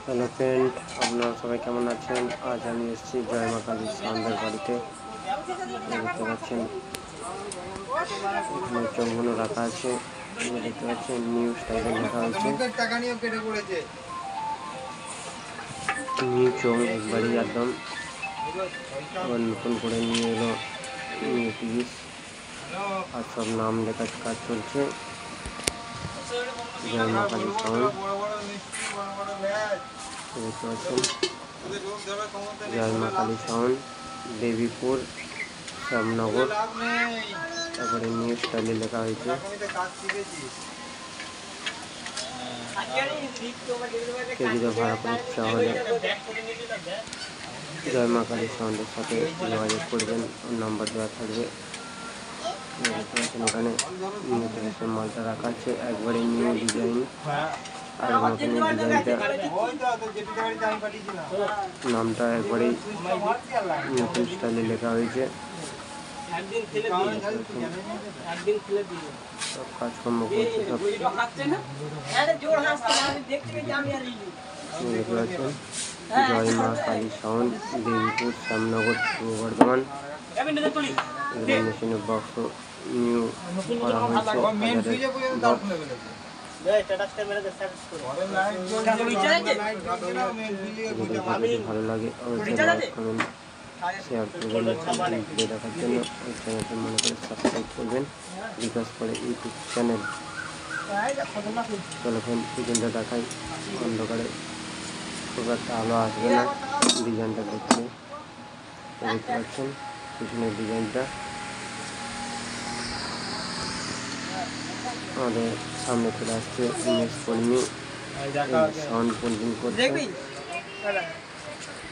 Hello friend, আপনারা সবাই কেমন আছেন? আজ আমি এসেছি জয় মা কালীর সাউন্ডের বাড়িতে। দেখতে পাচ্ছেন এখানে চৌবনও রাখা আছে। দেখতে পাচ্ছেন নিউ স্টাইলে লেখা হয়েছে নিউ চৌ, একবারই একদম আবার নতুন করে নিয়ে এলো নিউ পিস, আর সব নাম লেখার কাজ চলছে। জয় মা কালী সাউন্ড দেখতে পাচ্ছেন, জয় মা কালী সাউন্ড, দেবীপুর, শ্যামনগর। তারপরে নিউ স্টাইলে লেখা হয়েছে। কেজিতে ভাড়া করে ইচ্ছা হলে জয় মা কালী সাউন্ডের সাথে যোগাযোগ করবেন, নাম্বার দেওয়া থাকবে। এখানে নিউ ট্রেডিশনাল মালটা রাখা আছে, একবারে নিউ ডিজাইন। আর নতুন ডিজাইনটা নামটা একবারেই নতুন স্টাইলে লেখা হয়েছে। সব কাজকর্ম করছে, সব দেখতে পাচ্ছেন। জয় মা কালী সাউন্ড, দেবীপুর, শ্যামনগর, পূর্ব বর্ধমান। মেশিনের বক্স নিউ করা হয়েছে। ভালো লাগে অবশ্যই লাইক, কমেন্ট, শেয়ার করবেন। ভিডিও দেখার জন্য ওই চ্যানেলটি মনে করে সাবস্ক্রাইব করবেন, বিকাশ করে ইউটিউব চ্যানেল। চলো ফোন পিছনটা দেখাই, অন্ধকারে খুব একটা আলো আসবে না। ডিজাইনটা দেখতে পাচ্ছেন, পিছনের ডিজাইনটা আমাদের সামনে চলে আসছে। ইমেজ কর্মী সাউন্ড পেন্টিং করছে,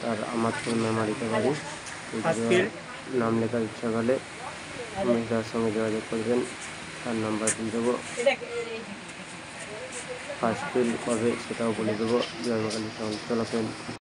তার আমার তো মেমারিতে বাড়ি। নাম লেখার ইচ্ছা হলে তার সঙ্গে যোগাযোগ করবেন, তার নাম্বার দিয়ে দেবো। ফার্স্ট ফিল কবে সেটাও বলে দেবো। জয় মা কালী সাউন্ড। চলো ফ্রেন্ড।